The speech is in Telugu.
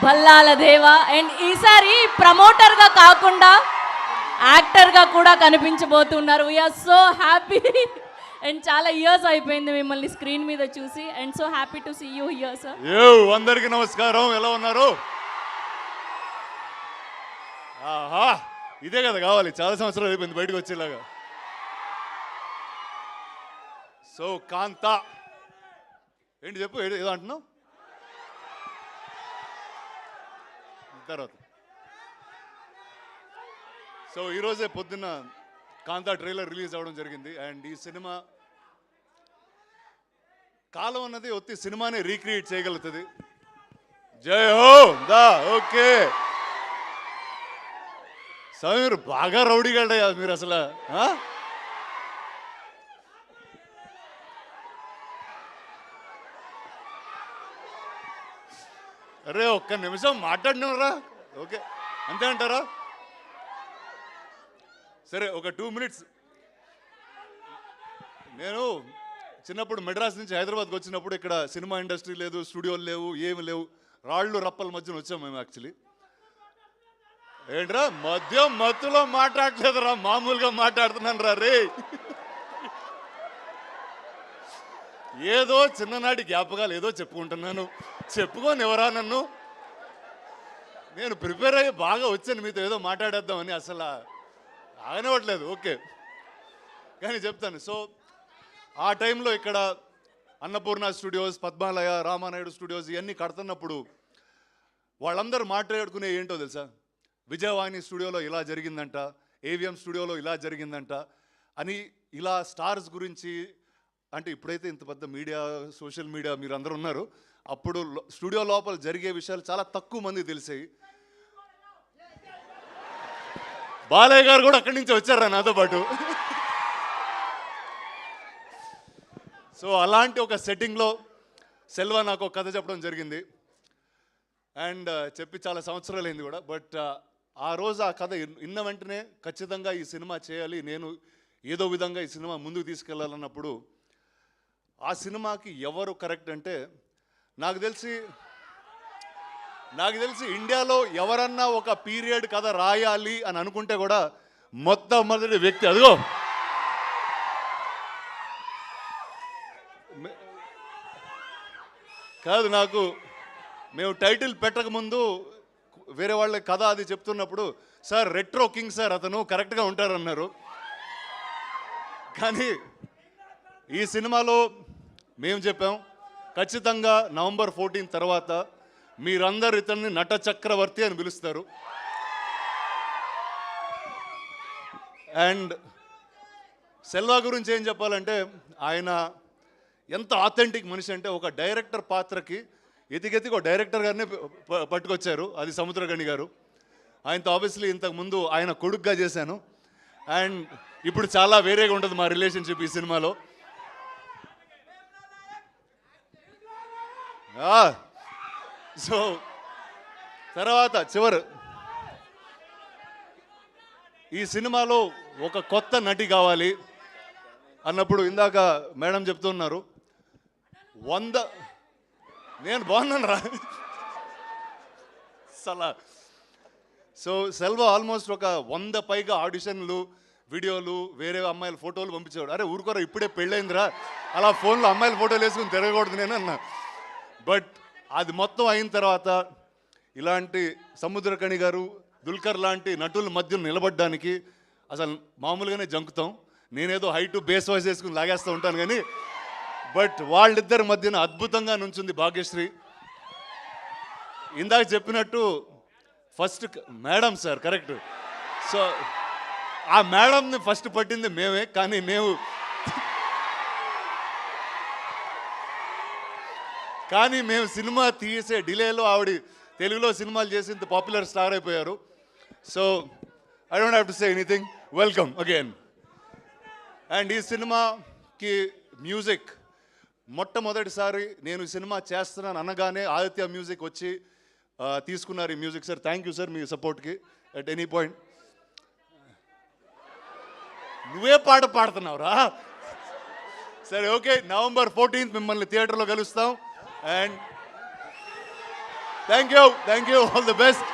భల్లాల దేవ. అండ్ ఈసారి ప్రమోటర్గా కాకుండా యాక్టర్గా కూడా కనిపించబోతున్నారు. We're so happy. అండ్ చాలా ఇయర్స్ అయిపోయింది మిమ్మల్ని స్క్రీన్ మీద చూసి. And so happy to see you here sir. అందరికీ నమస్కారం, ఎలా ఉన్నారు? ఆహా, ఇదే కదా కావాలి, చాలా సంవత్సరాలు అయిపోయింది బయటకు వచ్చేలాగా. సో కాంతా ఏంటి చెప్పు, ఏదో అంటున్నావు తర్వాత. సో ఈరోజే పొద్దున్న కాంతా ట్రైలర్ రిలీజ్ అవ్వడం జరిగింది. అండ్ ఈ సినిమా కాలం అన్నది ఒత్తి సినిమాని రీక్రియేట్ చేయగలుగుతుంది. జై హో దా. ఓకే స్వామి, మీరు బాగా రౌడీగాడయ్యా మీరు అసలు. అరే ఒక్క నిమిషం మాట్లాడినరా? ఓకే అంతే అంటారా? సరే ఒక 2 minutes. నేను చిన్నప్పుడు మెడ్రాస్ నుంచి హైదరాబాద్కి వచ్చినప్పుడు ఇక్కడ సినిమా ఇండస్ట్రీ లేదు, స్టూడియోలు లేవు, ఏమి లేవు. రాళ్ళు రప్పల మధ్యన వచ్చాం మేము. యాక్చువల్లీ ఏంట్రా మత్తులో మాట్లాడలేదురా, మామూలుగా మాట్లాడుతున్నాను రా రే. ఏదో చిన్ననాటి జ్ఞాపకాలు ఏదో చెప్పుకుంటున్నాను. చెప్పుకోని ఎవరా నన్ను? నేను ప్రిపేర్ అయ్యి బాగా వచ్చాను మీతో ఏదో మాట్లాడేద్దామని, అసలు ఆగనివ్వట్లేదు. ఓకే కానీ చెప్తాను. సో ఆ టైంలో ఇక్కడ అన్నపూర్ణ స్టూడియోస్, పద్మాలయ, రామానాయుడు స్టూడియోస్ ఇవన్నీ కడుతున్నప్పుడు వాళ్ళందరూ మాట్లాడుకునే ఏంటో తెలుసా? విజయవాణి స్టూడియోలో ఇలా జరిగిందంట, ఏవిఎం స్టూడియోలో ఇలా జరిగిందంట అని, ఇలా స్టార్స్ గురించి. అంటే ఇప్పుడైతే ఇంత పెద్ద మీడియా, సోషల్ మీడియా మీరు అందరూ ఉన్నారు. అప్పుడు స్టూడియో లోపల జరిగే విషయాలు చాలా తక్కువ మందికి తెలిసాయి. బాలయ్య గారు కూడా అక్కడి నుంచి వచ్చారా నాతో పాటు. సో అలాంటి ఒక సెట్టింగ్లో సెల్వా నాకు ఒక కథ చెప్పడం జరిగింది. అండ్ చెప్పి చాలా సంవత్సరాలు అయింది కూడా. బట్ ఆ రోజు ఆ కథ విన్న వెంటనే ఖచ్చితంగా ఈ సినిమా చేయాలి, నేను ఏదో విధంగా ఈ సినిమా ముందుకు తీసుకెళ్ళాలన్నప్పుడు ఆ సినిమాకి ఎవరు కరెక్ట్ అంటే, నాకు తెలిసి ఇండియాలో ఎవరన్నా ఒక పీరియడ్ కథ రాయాలి అని అనుకుంటే కూడా మొట్టమొదటి వ్యక్తి అదిగో కాదు. నాకు మేము టైటిల్ పెట్టకముందు వేరే వాళ్ళ కథ అది చెప్తున్నప్పుడు, సార్ రెట్రో కింగ్ సార్ అతను కరెక్ట్గా ఉంటారన్నారు. కానీ ఈ సినిమాలో మేము చెప్పాం ఖచ్చితంగా November 14 తర్వాత మీరందరూ ఇతన్ని నట చక్రవర్తి అని పిలుస్తారు. అండ్ సెల్వా గురించి ఏం చెప్పాలంటే, ఆయన ఎంత ఆథెంటిక్ మనిషి అంటే, ఒక డైరెక్టర్ పాత్రకి ఎతికెతికి ఒక డైరెక్టర్ గారిని పట్టుకొచ్చారు. అది సముద్రగణి గారు. ఆయనతో ఆబ్వియస్లీ ఇంతకుముందు ఆయన కొడుకుగా చేశాను. అండ్ ఇప్పుడు చాలా వేరేగా ఉంటుంది మా రిలేషన్షిప్ ఈ సినిమాలో. సో తర్వాత ఈ సినిమాలో ఒక కొత్త నటి కావాలి అన్నప్పుడు ఇందాక మేడం చెప్తున్నారు 100. నేను బాగున్నాను రా సలా. సో సెల్వా ఆల్మోస్ట్ ఒక 100 పైగా ఆడిషన్లు, వీడియోలు, వేరే అమ్మాయిల ఫోటోలు పంపించాడు. అరే ఊరుకోరా, ఇప్పుడే పెళ్ళైందిరా, అలా ఫోన్లో అమ్మాయిల ఫోటోలు వేసుకుని తిరగకూడదు నేను అన్నా. బట్ అది మొత్తం అయిన తర్వాత ఇలాంటి సముద్రకణి గారు, దుల్కర్ లాంటి నటుల మధ్య నిలబడడానికి అసలు మామూలుగానే జంకుతాం. నేనేదో హైటు బేస్ వాయిస్ వేసుకుని లాగేస్తూ ఉంటాను కానీ, బట్ వాళ్ళిద్దరి మధ్యన అద్భుతంగా నుంచుంది భాగ్యశ్రీ. ఇందాక చెప్పినట్టు first madam sir correct. So ఆ మేడంని ఫస్ట్ పట్టింది మేమే. కానీ మేము సినిమా తీసే డిలేలో ఆవిడ తెలుగులో సినిమాలు చేసి ఇంత పాపులర్ స్టార్ అయిపోయారు. So I don't have to say anything. Welcome again. And ఈ సినిమాకి మ్యూజిక్ మొట్టమొదటిసారి నేను సినిమా చేస్తున్నాను అనగానే ఆదిత్య మ్యూజిక్ వచ్చి తీసుకున్నారు ఈ music. Sir thank you sir మీ సపోర్ట్కి అట్ ఎనీ పాయింట్. నువ్వే పాట పాడుతున్నావురా? సరే ఓకే, November 14 మిమ్మల్ని థియేటర్లో కలుస్తాం. And thank you all the best